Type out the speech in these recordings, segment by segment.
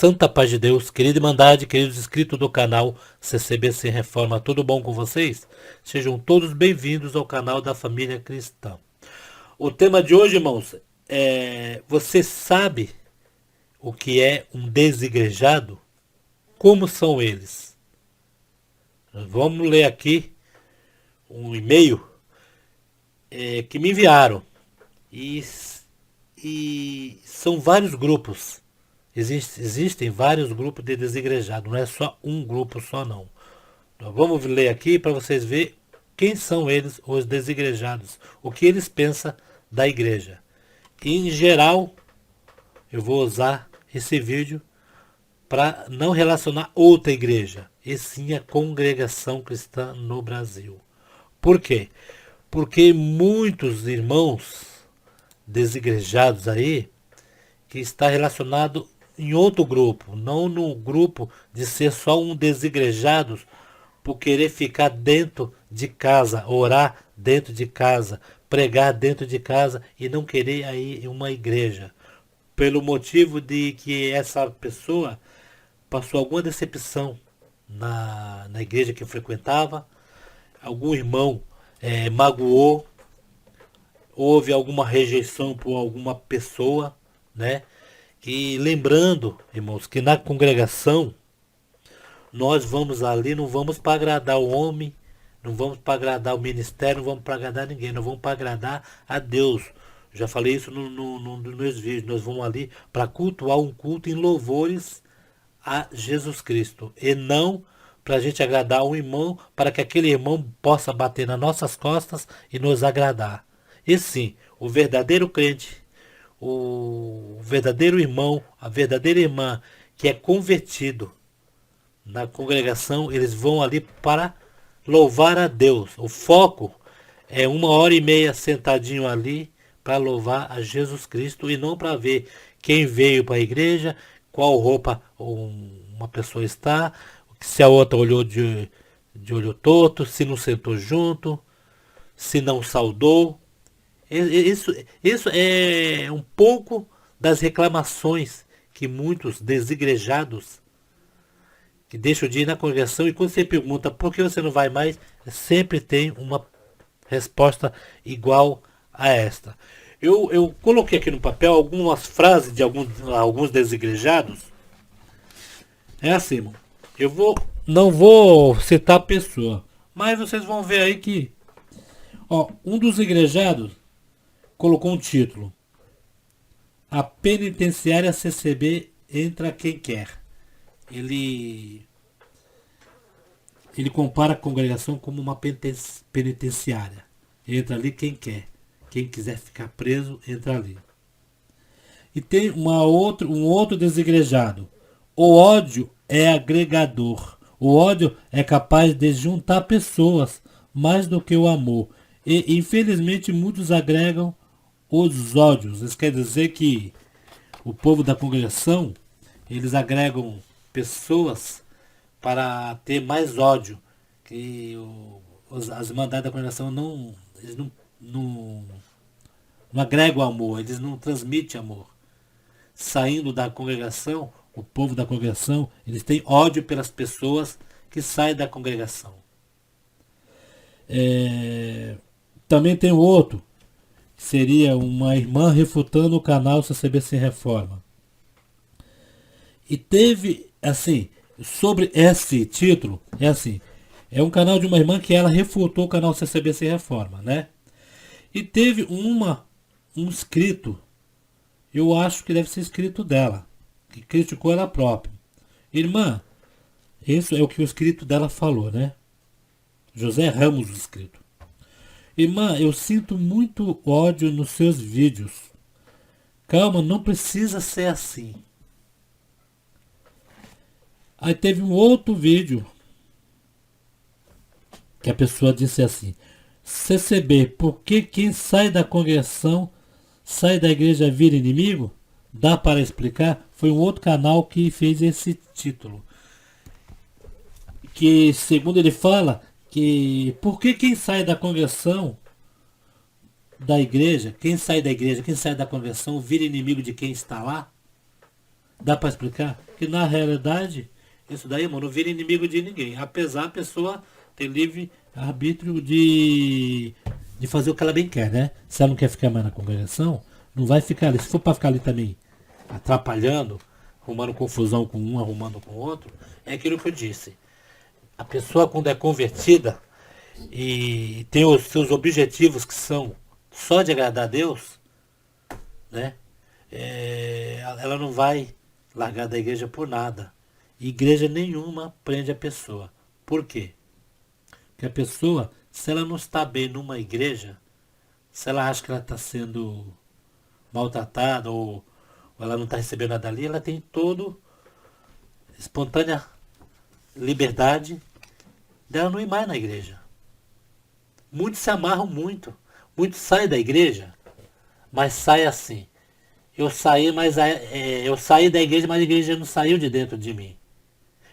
Santa paz de Deus, querida Irmandade, queridos inscritos do canal CCB Sem Reforma, tudo bom com vocês? Sejam todos bem-vindos ao canal da Família Cristã. O tema de hoje, irmãos, você sabe o que é um desigrejado? Como são eles? Vamos ler aqui um e-mail que me enviaram. E são vários grupos. Existem vários grupos de desigrejados, não é só um grupo só não. Então, vamos ler aqui para vocês verem quem são eles, os desigrejados, o que eles pensam da igreja. Em geral, eu vou usar esse vídeo para não relacionar outra igreja, e sim a congregação cristã no Brasil. Por quê? Porque muitos irmãos desigrejados aí, que está relacionado em outro grupo, não no grupo de ser só um desigrejado por querer ficar dentro de casa, orar dentro de casa, pregar dentro de casa e não querer ir em uma igreja. Pelo motivo de que essa pessoa passou alguma decepção na igreja que frequentava, algum irmão magoou, houve alguma rejeição por alguma pessoa, né? E lembrando, irmãos, que na congregação nós vamos ali, não vamos para agradar o homem, não vamos para agradar o ministério, não vamos para agradar ninguém, nós vamos para agradar a Deus. Já falei isso nos meus vídeos. Nós vamos ali para cultuar um culto em louvores a Jesus Cristo e não para a gente agradar um irmão, para que aquele irmão possa bater nas nossas costas e nos agradar. E sim, o verdadeiro crente, o verdadeiro irmão, a verdadeira irmã que é convertido na congregação, eles vão ali para louvar a Deus. O foco é 1h30 sentadinho ali para louvar a Jesus Cristo e não para ver quem veio para a igreja, qual roupa uma pessoa está, se a outra olhou de olho torto, se não sentou junto, se não saudou. Isso é um pouco das reclamações que muitos desigrejados que deixam de ir na congregação, e quando você pergunta por que você não vai mais, sempre tem uma resposta igual a esta. Eu coloquei aqui no papel algumas frases de alguns desigrejados. É assim, irmão. Não vou citar a pessoa, mas vocês vão ver aí que um dos igrejados colocou um título: A penitenciária CCB entra quem quer. Ele compara a congregação como uma penitenciária. Entra ali quem quer. Quem quiser ficar preso, entra ali. E tem um outro desigrejado. O ódio é agregador. O ódio é capaz de juntar pessoas mais do que o amor. E infelizmente muitos agregam os ódios. Isso quer dizer que o povo da congregação, eles agregam pessoas para ter mais ódio. Que as irmandades da congregação eles não agregam amor, eles não transmitem amor. Saindo da congregação, o povo da congregação, eles têm ódio pelas pessoas que saem da congregação. Também tem outro, que seria uma irmã refutando o canal CCB Sem Reforma. E teve, assim, sobre esse título, é um canal de uma irmã que ela refutou o canal CCB Sem Reforma, né? E teve um inscrito, eu acho que deve ser inscrito dela, que criticou ela própria. Irmã, isso é o que o inscrito dela falou, né? José Ramos, o inscrito. Irmã, eu sinto muito ódio nos seus vídeos. Calma, não precisa ser assim. Aí teve um outro vídeo que a pessoa disse assim: CCB, por que quem sai da congregação, sai da igreja vira inimigo? Dá para explicar? Foi um outro canal que fez esse título. Que segundo ele fala, que por que quem sai da congregação da igreja, quem sai da congregação vira inimigo de quem está lá? Dá para explicar? Que na realidade, isso daí, irmão, não vira inimigo de ninguém. Apesar a pessoa ter livre arbítrio de fazer o que ela bem quer, né? Se ela não quer ficar mais na congregação, não vai ficar ali. Se for para ficar ali também atrapalhando, arrumando confusão com um, arrumando com o outro, é aquilo que eu disse. A pessoa quando é convertida e tem os seus objetivos que são só de agradar a Deus, né? Ela não vai largar da igreja por nada. Igreja nenhuma prende a pessoa. Por quê? Porque a pessoa, se ela não está bem numa igreja, se ela acha que ela está sendo maltratada ou ela não está recebendo nada ali, ela tem todo espontânea liberdade dela não ir mais na igreja. Muitos se amarram muito. Muitos saem da igreja, mas saem assim. Eu saí, mas eu saí da igreja, mas a igreja não saiu de dentro de mim.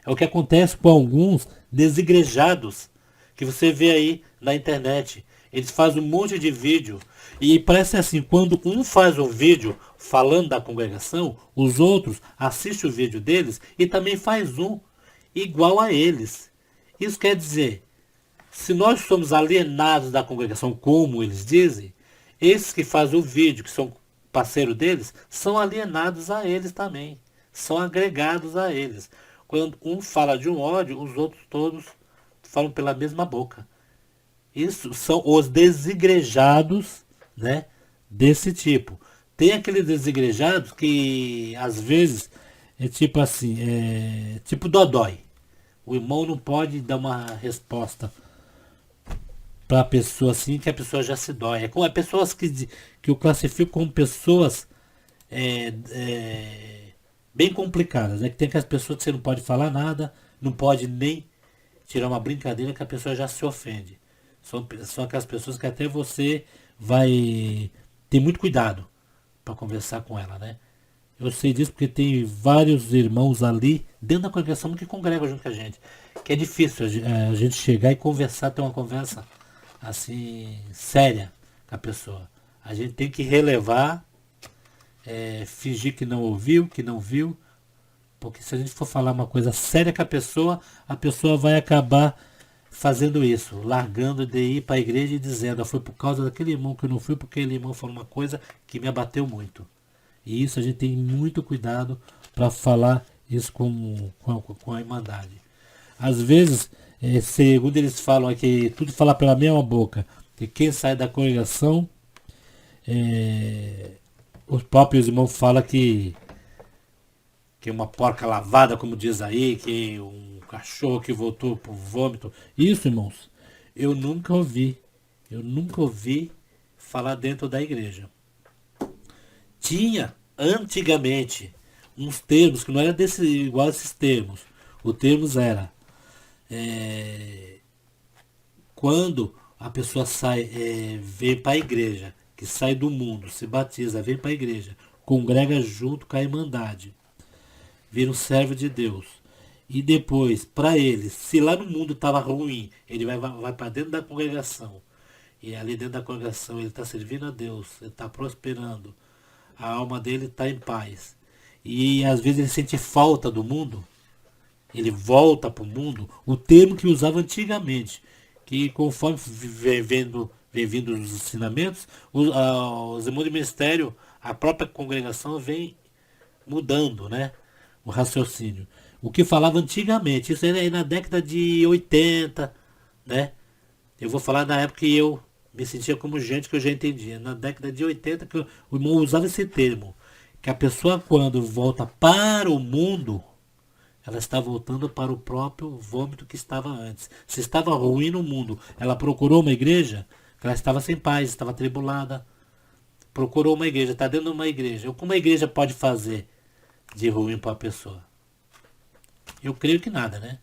É o que acontece com alguns desigrejados que você vê aí na internet. Eles fazem um monte de vídeo e parece assim, quando um faz um vídeo falando da congregação, os outros assistem o vídeo deles e também faz um igual a eles. Isso quer dizer, se nós somos alienados da congregação, como eles dizem, esses que fazem o vídeo, que são parceiros deles, são alienados a eles também. São agregados a eles. Quando um fala de um ódio, os outros todos falam pela mesma boca. Isso são os desigrejados, né, desse tipo. Tem aqueles desigrejados que às vezes é tipo assim, tipo dodói. O irmão não pode dar uma resposta para a pessoa assim que a pessoa já se dói. É pessoas que eu classifico como pessoas é, é, bem complicadas, né? Que tem aquelas pessoas que você não pode falar nada, não pode nem tirar uma brincadeira que a pessoa já se ofende. São aquelas pessoas que até você vai ter muito cuidado para conversar com ela, né? Eu sei disso porque tem vários irmãos ali dentro da congregação que congregam junto com a gente. Que é difícil a gente chegar e conversar, ter uma conversa assim, séria com a pessoa. A gente tem que relevar, fingir que não ouviu, que não viu, porque se a gente for falar uma coisa séria com a pessoa vai acabar fazendo isso, largando de ir para a igreja e dizendo, foi por causa daquele irmão que eu não fui, porque aquele irmão falou uma coisa que me abateu muito. E isso a gente tem muito cuidado para falar isso com a Irmandade. Às vezes, segundo eles falam, é que tudo fala pela mesma boca. Que quem sai da congregação, os próprios irmãos falam que uma porca lavada, como diz aí, que um cachorro que voltou pro vômito. Isso, irmãos, eu nunca ouvi. Eu nunca ouvi falar dentro da igreja. Tinha, antigamente, uns termos que não era igual a esses termos. O termos era quando a pessoa sai, vem para a igreja, que sai do mundo, se batiza, vem para a igreja, congrega junto com a Irmandade, vira um servo de Deus. E depois, para ele, se lá no mundo estava ruim, ele vai para dentro da congregação. E ali dentro da congregação ele está servindo a Deus, ele está prosperando. A alma dele está em paz. E às vezes ele sente falta do mundo. Ele volta para o mundo. O termo que usava antigamente. Que conforme vem vindo os ensinamentos, os irmãos de ministério, a própria congregação vem mudando, né? O raciocínio. O que falava antigamente, isso era aí na década de 80, né? Eu vou falar na época que eu me sentia como gente que eu já entendia. Na década de 80 que o irmão usava esse termo. Que a pessoa quando volta para o mundo, ela está voltando para o próprio vômito que estava antes. Se estava ruim no mundo, ela procurou uma igreja, ela estava sem paz, estava atribulada. Procurou uma igreja, está dentro de uma igreja. O que uma igreja pode fazer de ruim para a pessoa? Eu creio que nada, né?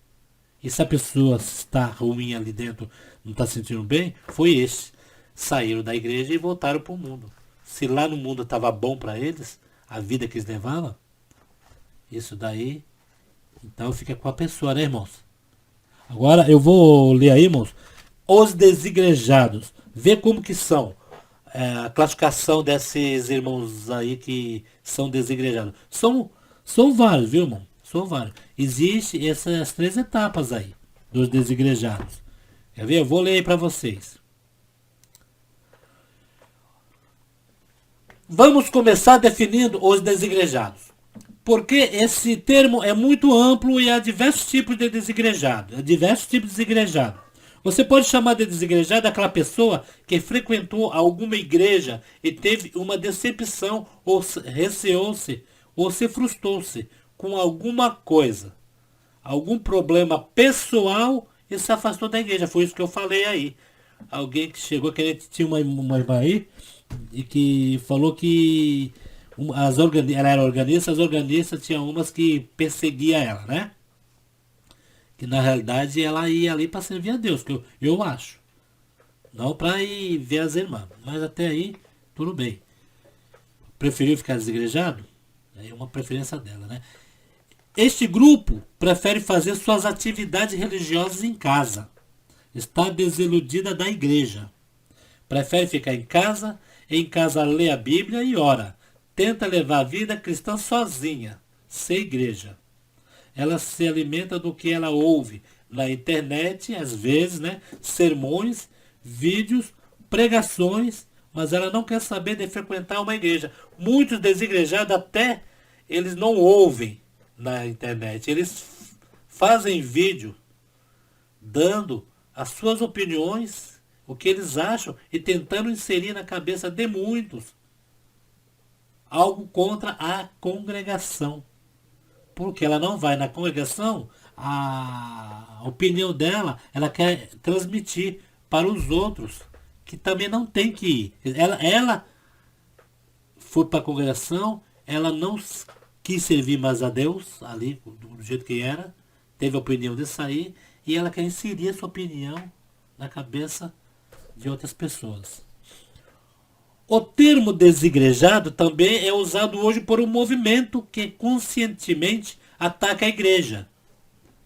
E se a pessoa está ruim ali dentro, não está se sentindo bem, foi esse. Saíram da igreja e voltaram para o mundo. Se lá no mundo estava bom para eles, a vida que eles levavam, isso daí, então fica com a pessoa, né, irmãos? Agora eu vou ler aí, irmãos, os desigrejados. Vê como que são a classificação desses irmãos aí que são desigrejados. São São vários, viu, irmão? São vários. Existem essas três etapas aí dos desigrejados. Quer ver? Eu vou ler aí para vocês. Vamos começar definindo os desigrejados. Porque esse termo é muito amplo e há diversos tipos de desigrejado. Diversos tipos de desigrejado. Você pode chamar de desigrejado aquela pessoa que frequentou alguma igreja e teve uma decepção ou receou-se ou se frustrou-se com alguma coisa, algum problema pessoal e se afastou da igreja. Foi isso que eu falei aí. Alguém que chegou, que a gente tinha uma irmã aí e que falou que ela era organista, as organistas tinham umas que perseguia ela, né? Que na realidade ela ia ali para servir a Deus, que eu acho. Não para ir ver as irmãs. Mas até aí, tudo bem. Preferiu ficar desigrejado? É uma preferência dela, né? Este grupo prefere fazer suas atividades religiosas em casa. Está desiludida da igreja. Prefere ficar em casa lê a Bíblia e ora. Tenta levar a vida cristã sozinha, sem igreja. Ela se alimenta do que ela ouve na internet, às vezes, né? Sermões, vídeos, pregações, mas ela não quer saber de frequentar uma igreja. Muitos desigrejados até eles não ouvem na internet. Eles fazem vídeo dando as suas opiniões, o que eles acham e tentando inserir na cabeça de muitos algo contra a congregação. Porque ela não vai na congregação, a opinião dela, ela quer transmitir para os outros, que também não tem que ir. Ela foi para a congregação, ela não quis servir mais a Deus, ali, do jeito que era, teve a opinião de sair, e ela quer inserir a sua opinião na cabeça de outras pessoas. O termo desigrejado também é usado hoje por um movimento que conscientemente ataca a igreja.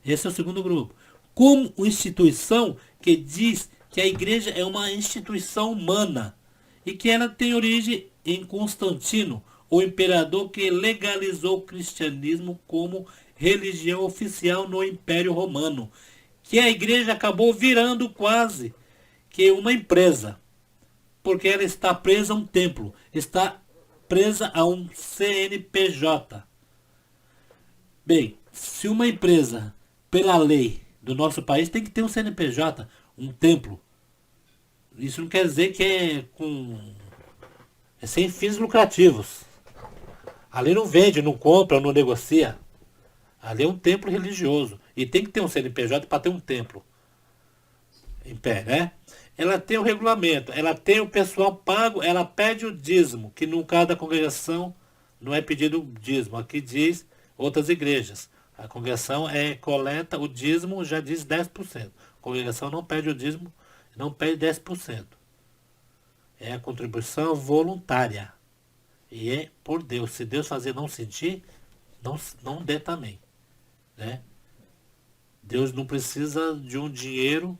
Esse é o segundo grupo. Como instituição que diz que a igreja é uma instituição humana e que ela tem origem em Constantino, o imperador que legalizou o cristianismo como religião oficial no Império Romano, que a igreja acabou virando quase que uma empresa, porque ela está presa a um templo, está presa a um CNPJ. Bem, se uma empresa, pela lei do nosso país, tem que ter um CNPJ, um templo, isso não quer dizer que é sem fins lucrativos. Ali não vende, não compra, não negocia. Ali é um templo religioso. E tem que ter um CNPJ para ter um templo em pé, né? Ela tem o regulamento, ela tem o pessoal pago, ela pede o dízimo, que no caso da congregação não é pedido o dízimo. Aqui diz outras igrejas. A congregação coleta o dízimo, já diz 10%. A congregação não pede o dízimo, não pede 10%. É a contribuição voluntária. E é por Deus. Se Deus fazer não sentir, não dê também. Né? Deus não precisa de um dinheiro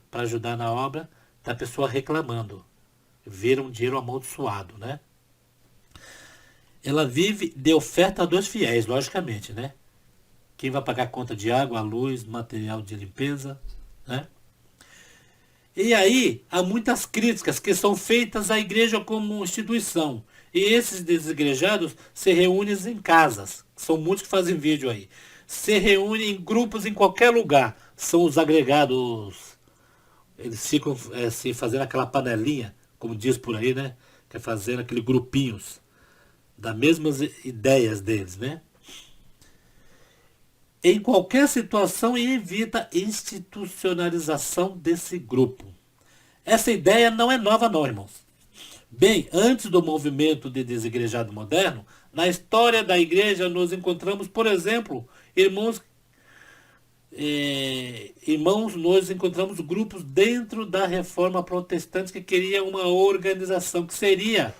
para ajudar na obra da pessoa reclamando. Vira um dinheiro amaldiçoado, né? Ela vive de oferta dos fiéis, logicamente, né? Quem vai pagar conta de água, luz, material de limpeza, né? E aí, há muitas críticas que são feitas à igreja como instituição. E esses desigrejados se reúnem em casas. São muitos que fazem vídeo aí. Se reúnem em grupos em qualquer lugar. São os agregados. Eles ficam assim, fazendo aquela panelinha, como diz por aí, né? Que é fazendo aqueles grupinhos das mesmas ideias deles, né? Em qualquer situação e evita institucionalização desse grupo. Essa ideia não é nova não, irmãos. Bem, antes do movimento de desigrejado moderno, na história da igreja nós encontramos, por exemplo, nós encontramos grupos dentro da reforma protestante que queriam uma organização, que seria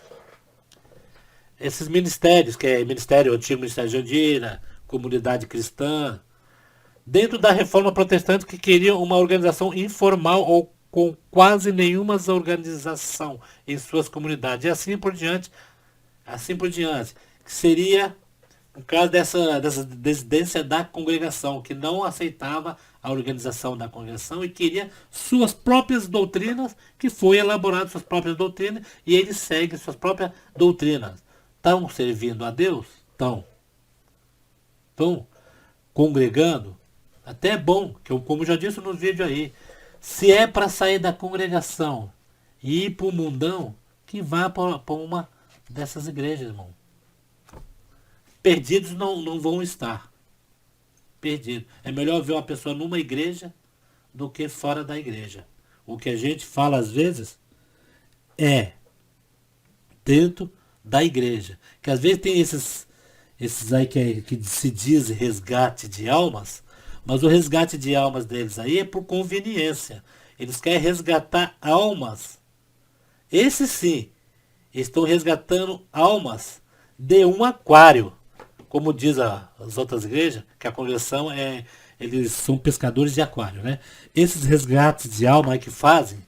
esses ministérios, que é o antigo Ministério de Jandira, Comunidade Cristã, dentro da reforma protestante que queriam uma organização informal ou com quase nenhuma organização em suas comunidades. E assim por diante, que seria Por causa dessa desistência da congregação, que não aceitava a organização da congregação e queria suas próprias doutrinas, que foi elaborado suas próprias doutrinas, e eles seguem suas próprias doutrinas. Estão servindo a Deus? Estão. Estão congregando? Até é bom, que eu, como já disse no vídeo aí, se é para sair da congregação e ir para o mundão, que vá para uma dessas igrejas, irmão. Perdidos não vão estar. Perdidos. É melhor ver uma pessoa numa igreja do que fora da igreja. O que a gente fala às vezes é dentro da igreja. Que às vezes tem esses aí que se diz resgate de almas, mas o resgate de almas deles aí é por conveniência. Eles querem resgatar almas. Esse sim, estão resgatando almas de um aquário. Como diz as outras igrejas, que a congregação eles são pescadores de aquário, né? Esses resgates de alma aí que fazem,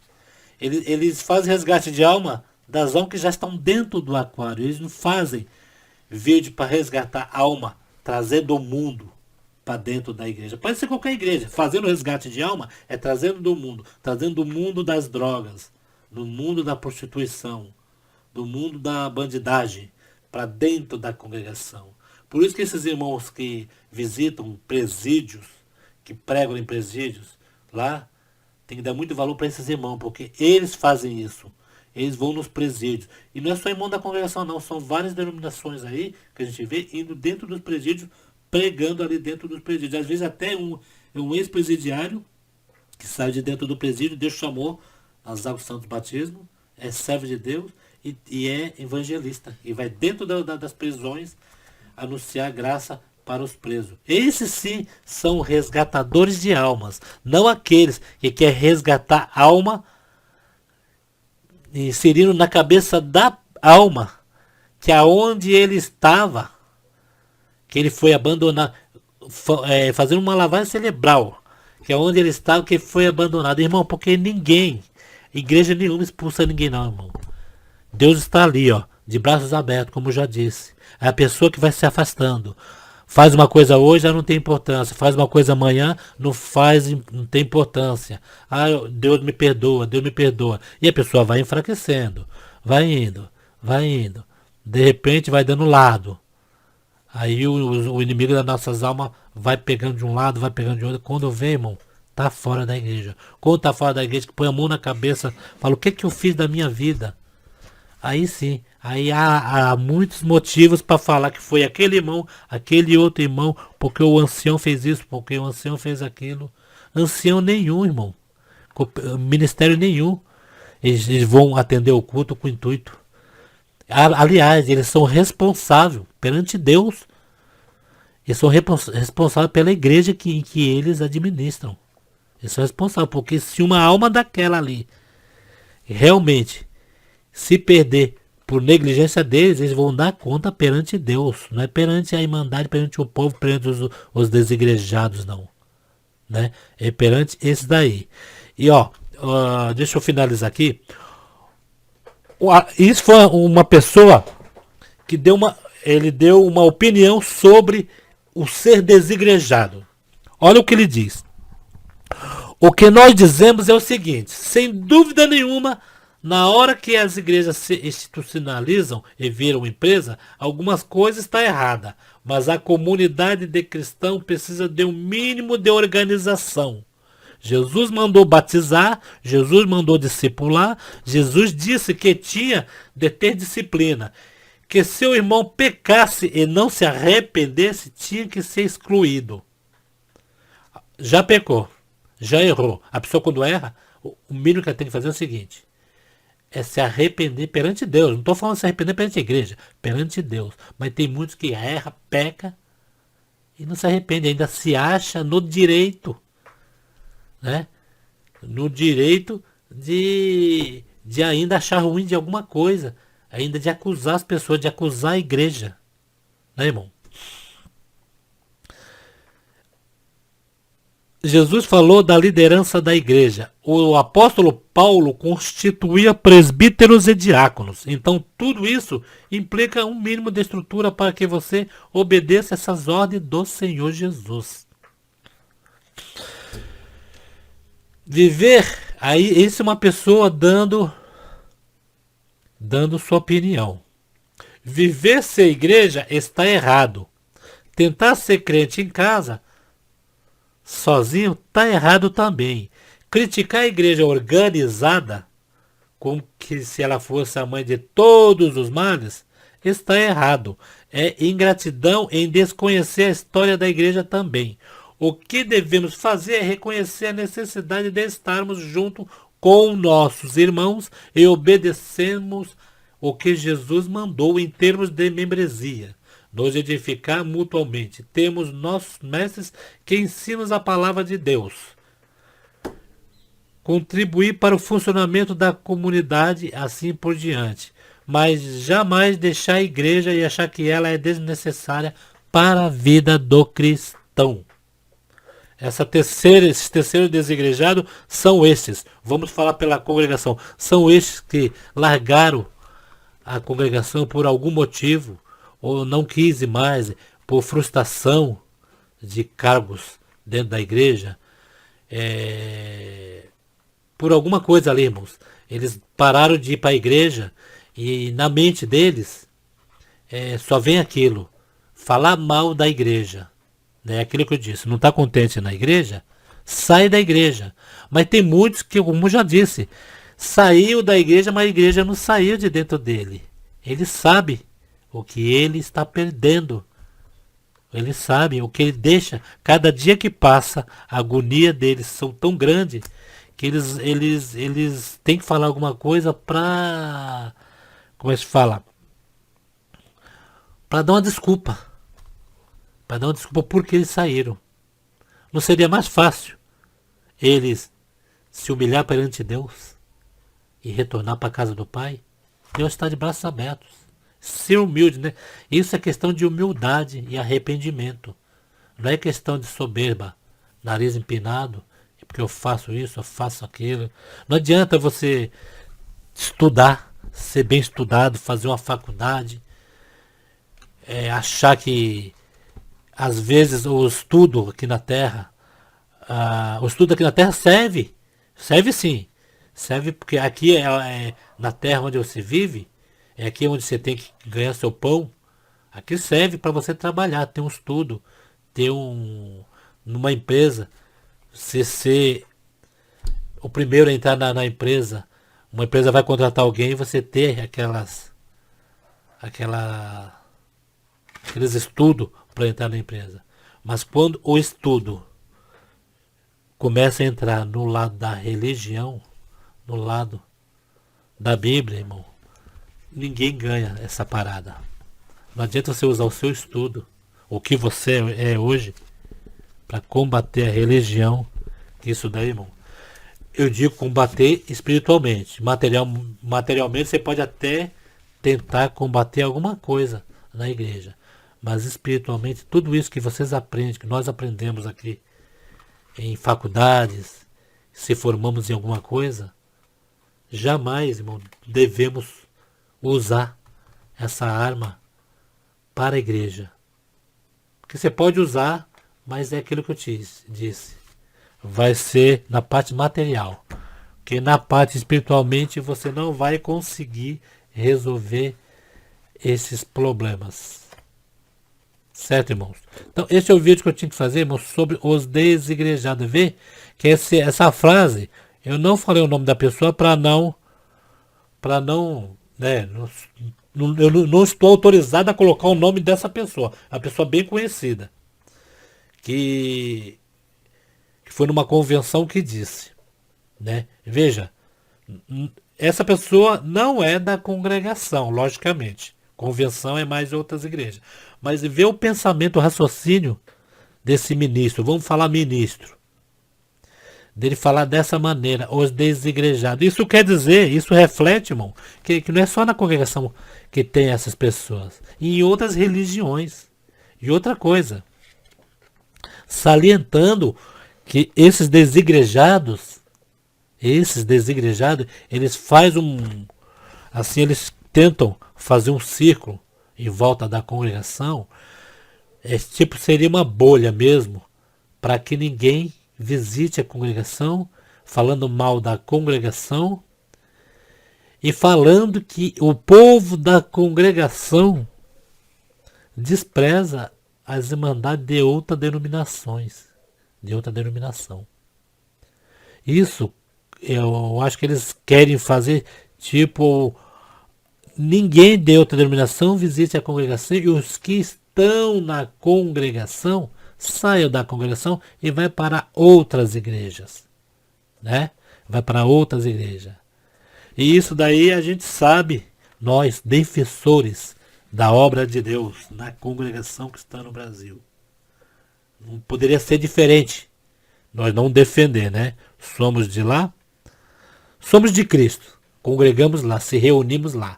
eles fazem resgate de alma das almas que já estão dentro do aquário. Eles não fazem vídeo para resgatar alma, trazendo o mundo para dentro da igreja. Pode ser qualquer igreja. Fazendo resgate de alma é trazendo do mundo, trazendo do mundo das drogas, do mundo da prostituição, do mundo da bandidagem para dentro da congregação. Por isso que esses irmãos que visitam presídios, que pregam em presídios, lá, tem que dar muito valor para esses irmãos, porque eles fazem isso. Eles vão nos presídios. E não é só irmão da congregação, não. São várias denominações aí que a gente vê indo dentro dos presídios, pregando ali dentro dos presídios. Às vezes até um ex-presidiário que sai de dentro do presídio, Deus chamou as águas do santo batismo, é servo de Deus e é evangelista. E vai dentro das prisões anunciar graça para os presos. Esses sim são resgatadores de almas, não aqueles que querem resgatar alma inserindo na cabeça da alma que aonde ele estava, que ele foi abandonado, fazendo uma lavagem cerebral, que aonde ele estava, que foi abandonado. Irmão, porque ninguém, igreja nenhuma expulsa ninguém não, irmão. Deus está ali, ó, de braços abertos, como eu já disse. É a pessoa que vai se afastando. Faz uma coisa hoje, já não tem importância. Faz uma coisa amanhã, não tem importância. Ah, Deus me perdoa, Deus me perdoa. E a pessoa vai enfraquecendo, vai indo, vai indo. De repente vai dando lado. Aí o inimigo das nossas almas vai pegando de um lado, vai pegando de outro. Quando vem, irmão, tá fora da igreja. Quando tá fora da igreja, que põe a mão na cabeça, fala, o que eu fiz da minha vida? Aí sim, aí há muitos motivos para falar que foi aquele irmão, aquele outro irmão, porque o ancião fez isso, porque o ancião fez aquilo. Ancião nenhum, irmão. Ministério nenhum. Eles vão atender o culto com intuito. Aliás, eles são responsáveis perante Deus. Eles são responsáveis pela igreja que eles administram. Eles são responsáveis, porque se uma alma daquela ali realmente se perder por negligência deles, eles vão dar conta perante Deus. Não é perante a irmandade, perante o povo, perante os desigrejados, não. Né? É perante esses daí. E ó, deixa eu finalizar aqui. Isso foi uma pessoa que ele deu uma opinião sobre o ser desigrejado. Olha o que ele diz. O que nós dizemos é o seguinte, sem dúvida nenhuma, na hora que as igrejas se institucionalizam e viram empresa, algumas coisas estão erradas. Mas a comunidade de cristãos precisa de um mínimo de organização. Jesus mandou batizar, Jesus mandou discipular, Jesus disse que tinha de ter disciplina. Que se o irmão pecasse e não se arrependesse, tinha que ser excluído. Já pecou, já errou. A pessoa quando erra, o mínimo que ela tem que fazer é o seguinte. É se arrepender perante Deus. Não estou falando de se arrepender perante a igreja. Perante Deus. Mas tem muitos que erram, peca e não se arrepende. Ainda se acha no direito. Né? No direito de ainda achar ruim de alguma coisa. Ainda de acusar as pessoas, de acusar a igreja. Né, irmão? Jesus falou da liderança da igreja. O apóstolo Paulo constituía presbíteros e diáconos. Então, tudo isso implica um mínimo de estrutura para que você obedeça essas ordens do Senhor Jesus. Viver, aí, isso é uma pessoa dando sua opinião. Viver sem igreja está errado. Tentar ser crente em casa sozinho está errado também. Criticar a igreja organizada, como que se ela fosse a mãe de todos os males, está errado. É ingratidão em desconhecer a história da igreja também. O que devemos fazer é reconhecer a necessidade de estarmos junto com nossos irmãos e obedecermos o que Jesus mandou em termos de membresia. Nos edificar mutuamente. Temos nossos mestres que ensinam a palavra de Deus. Contribuir para o funcionamento da comunidade, assim por diante. Mas jamais deixar a igreja e achar que ela é desnecessária para a vida do cristão. Esses terceiros desigrejados são esses. Vamos falar pela congregação. São estes que largaram a congregação por algum motivo, ou não quis mais, por frustração de cargos dentro da igreja, por alguma coisa ali, irmãos. Eles pararam de ir para a igreja e na mente deles só vem aquilo, falar mal da igreja. É aquilo que eu disse, não está contente na igreja? Sai da igreja. Mas tem muitos que, como eu já disse, saiu da igreja, mas a igreja não saiu de dentro dele. Ele sabe o que ele está perdendo. Ele sabe o que ele deixa. Cada dia que passa, a agonia deles são tão grande que eles têm que falar alguma coisa para... Como é que se fala? Para dar uma desculpa. Para dar uma desculpa porque eles saíram. Não seria mais fácil eles se humilhar perante Deus e retornar para a casa do Pai? Deus está de braços abertos. Ser humilde, né? Isso é questão de humildade e arrependimento. Não é questão de soberba, nariz empinado, porque eu faço isso, eu faço aquilo. Não adianta você estudar, ser bem estudado, fazer uma faculdade, achar que às vezes o estudo aqui na Terra, serve. Serve sim. Serve porque aqui é na Terra onde você vive, é aqui onde você tem que ganhar seu pão. Aqui serve para você trabalhar, ter um estudo, ter numa empresa, você ser o primeiro a entrar na empresa. Uma empresa vai contratar alguém e você ter aqueles estudos para entrar na empresa. Mas quando o estudo começa a entrar no lado da religião, no lado da Bíblia, irmão, ninguém ganha essa parada. Não adianta você usar o seu estudo, o que você é hoje, para combater a religião. Isso daí, irmão, eu digo combater espiritualmente. Materialmente você pode até tentar combater alguma coisa na igreja. Mas espiritualmente, tudo isso que vocês aprendem, que nós aprendemos aqui em faculdades, se formamos em alguma coisa, jamais, irmão, devemos usar essa arma para a igreja. Porque você pode usar, mas é aquilo que eu te disse. Vai ser na parte material. Porque na parte espiritualmente você não vai conseguir resolver esses problemas. Certo, irmãos? Então, esse é o vídeo que eu tinha que fazer, irmãos, sobre os desigrejados. Vê que essa frase, eu não falei o nome da pessoa para não, né, eu não estou autorizado a colocar o nome dessa pessoa. A pessoa bem conhecida. Que foi numa convenção que disse, né? Veja, essa pessoa não é da congregação, logicamente. Convenção é mais de outras igrejas. Mas vê o pensamento, o raciocínio desse ministro. Vamos falar ministro. Dele falar dessa maneira, os desigrejados. Isso quer dizer, isso reflete, irmão, que não é só na congregação que tem essas pessoas. Em outras religiões. E outra coisa, salientando que esses desigrejados, eles fazem assim, eles tentam fazer um círculo em volta da congregação. Esse tipo seria uma bolha mesmo, para que ninguém visite a congregação, falando mal da congregação e falando que o povo da congregação despreza as irmandades de outras denominações, de outra denominação. Isso eu acho que eles querem fazer tipo ninguém de outra denominação visite a congregação e os que estão na congregação saiam da congregação e vai para outras igrejas, né? Vai para outras igrejas. E isso daí a gente sabe, nós, defensores da obra de Deus, na congregação que está no Brasil. Não poderia ser diferente. Nós não defender, né? Somos de lá, somos de Cristo. Congregamos lá, se reunimos lá.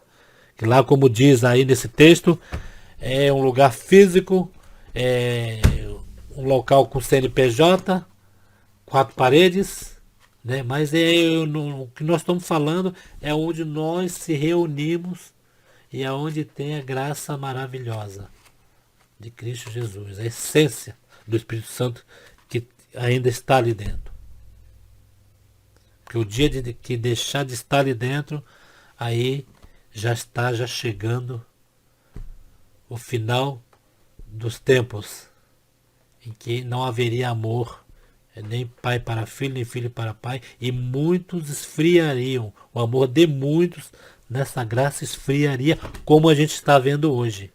Que lá, como diz aí nesse texto, é um lugar físico, é um local com CNPJ, 4 paredes, né? Mas o que nós estamos falando é onde nós se reunimos e é onde tem a graça maravilhosa de Cristo Jesus, a essência do Espírito Santo que ainda está ali dentro. Porque o dia que deixar de estar ali dentro, aí já chegando o final dos tempos, em que não haveria amor, nem pai para filho, nem filho para pai, e muitos esfriariam. O amor de muitos nessa graça esfriaria, como a gente está vendo hoje.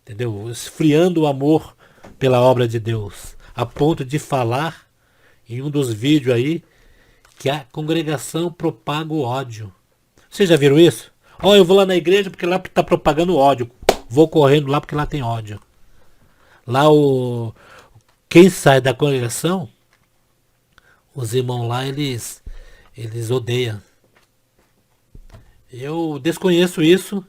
Entendeu? Esfriando o amor pela obra de Deus, a ponto de falar em um dos vídeos aí que a congregação propaga o ódio. Vocês já viram isso? Ó, eu vou lá na igreja porque lá está propagando ódio. Vou correndo lá porque lá tem ódio. Lá quem sai da congregação, os irmãos lá, eles odeiam. Eu desconheço isso.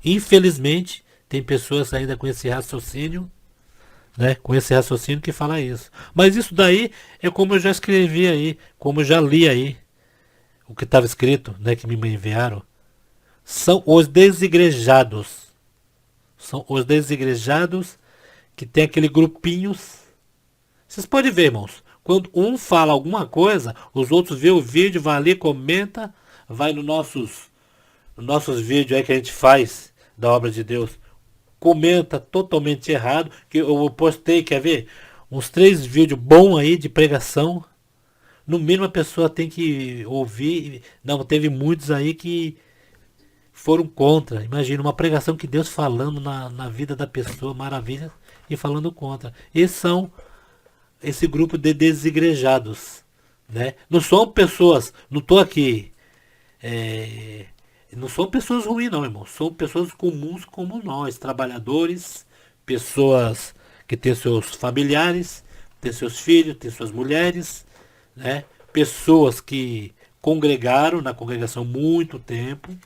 Infelizmente, tem pessoas ainda com esse raciocínio, né? Com esse raciocínio que fala isso. Mas isso daí é como eu já escrevi aí, como eu já li aí, o que estava escrito, né? Que me enviaram. São os desigrejados. São os desigrejados que tem aquele grupinhos. Vocês podem ver, irmãos. Quando um fala alguma coisa, os outros vê o vídeo, vai ali, comenta, vai nos nossos vídeos aí que a gente faz da obra de Deus. Comenta totalmente errado. Que eu postei, quer ver? Uns 3 vídeos bons aí de pregação. No mínimo a pessoa tem que ouvir. Não, teve muitos aí que foram contra. Imagina uma pregação que Deus falando na vida da pessoa, maravilha, e falando contra. Esses são esse grupo de desigrejados, né? Não são pessoas, não estou aqui, não são pessoas ruins não, irmão. São pessoas comuns como nós, trabalhadores, pessoas que têm seus familiares, têm seus filhos, têm suas mulheres, né? Pessoas que congregaram na congregação muito tempo.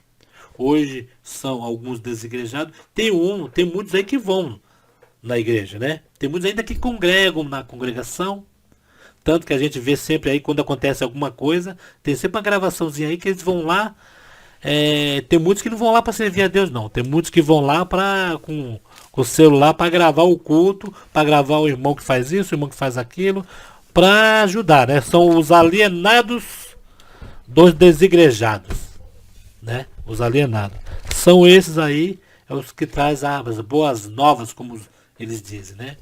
Hoje são alguns desigrejados. Tem muitos aí que vão na igreja, né? Tem muitos ainda que congregam na congregação. Tanto que a gente vê sempre aí quando acontece alguma coisa, tem sempre uma gravaçãozinha aí que eles vão lá. Tem muitos que não vão lá para servir a Deus, não. Tem muitos que vão lá com o celular para gravar o culto, para gravar o irmão que faz isso, o irmão que faz aquilo, para ajudar, né? São os alienados dos desigrejados, né? Os alienados. São esses aí, os que trazem as boas novas, como eles dizem, né?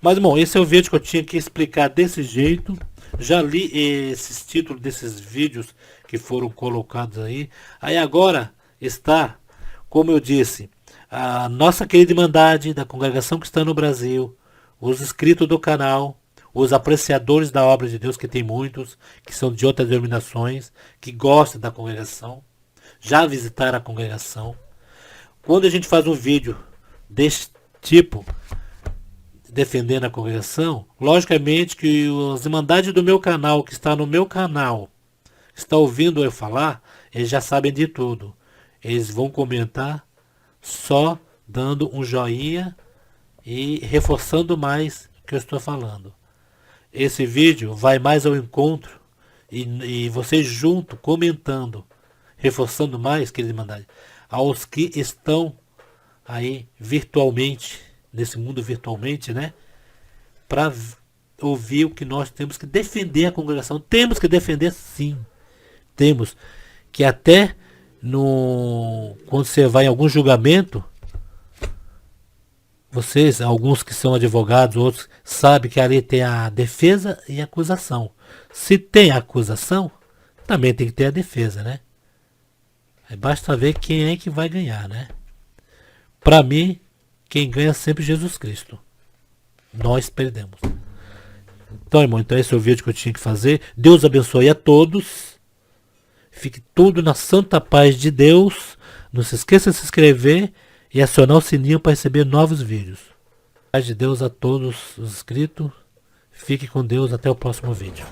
Mas, irmão, esse é o vídeo que eu tinha que explicar desse jeito. Já li esses títulos desses vídeos que foram colocados aí. Aí agora está, como eu disse, a nossa querida Irmandade da congregação que está no Brasil, os inscritos do canal, os apreciadores da obra de Deus, que tem muitos, que são de outras denominações, que gostam da congregação, já visitaram a congregação. Quando a gente faz um vídeo desse tipo, defendendo a congregação, logicamente que as irmandades do meu canal, que está no meu canal, está ouvindo eu falar, eles já sabem de tudo. Eles vão comentar só dando um joinha e reforçando mais o que eu estou falando. esse vídeo vai mais ao encontro e vocês junto, comentando, reforçando mais, querido irmandade, aos que estão aí virtualmente, nesse mundo virtualmente, né? Para ouvir o que nós temos que defender a congregação. Temos que defender, sim. Temos que até quando você vai em algum julgamento, vocês, alguns que são advogados, outros, sabem que ali tem a defesa e a acusação. Se tem a acusação, também tem que ter a defesa, né? Aí basta ver quem é que vai ganhar, né? Para mim, quem ganha é sempre Jesus Cristo. Nós perdemos. Então, irmão, esse é o vídeo que eu tinha que fazer. Deus abençoe a todos. Fique tudo na santa paz de Deus. Não se esqueça de se inscrever e acionar o sininho para receber novos vídeos. Paz de Deus a todos os inscritos. Fique com Deus. Até o próximo vídeo.